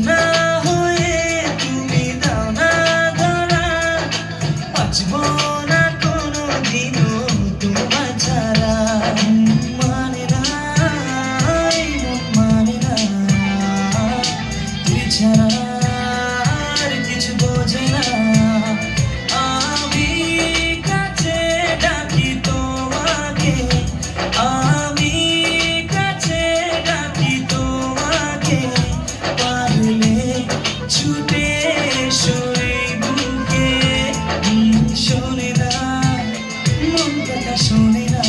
না হয়ে তুমি দাও না ধরা, বাঁচব না কোনোদিনও তোমায় ছাড়া। মানে না, এই মন মানে না, তুই ছাড়া আর কিছু বোঝে না। আমি কাছে ডাকি তোমাকে, আমি কাছে ডাকি তোমাকে, পারলে ছুটে এসো এই বুকে। শোনে না, মন কথা শোনে না,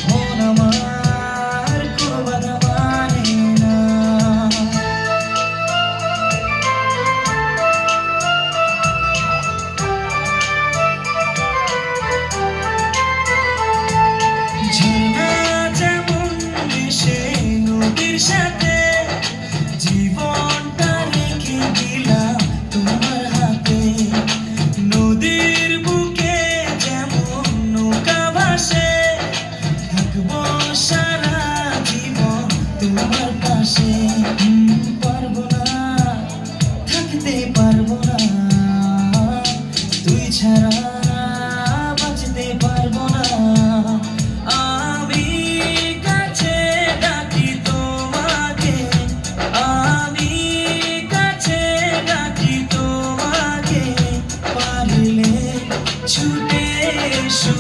মন আমার কোনো বাধা মানে না। ঝর্ণা যেমন মিশে নদীর সাথে, জীবনটা রেখে দিলাম তোমার হাতে। নদীর বুকে যেমন নৌকা ভাসে, থাকবো সারা জীবন তোমার পাশে। পারবো না, থাকতে পারবো না, তুই ছাড়া বাঁচতে পারবো না। আমি কাছে ডাকি তোমাকে, আমি কাছে ডাকি তোমাকে, পারলে ছুটে এসো।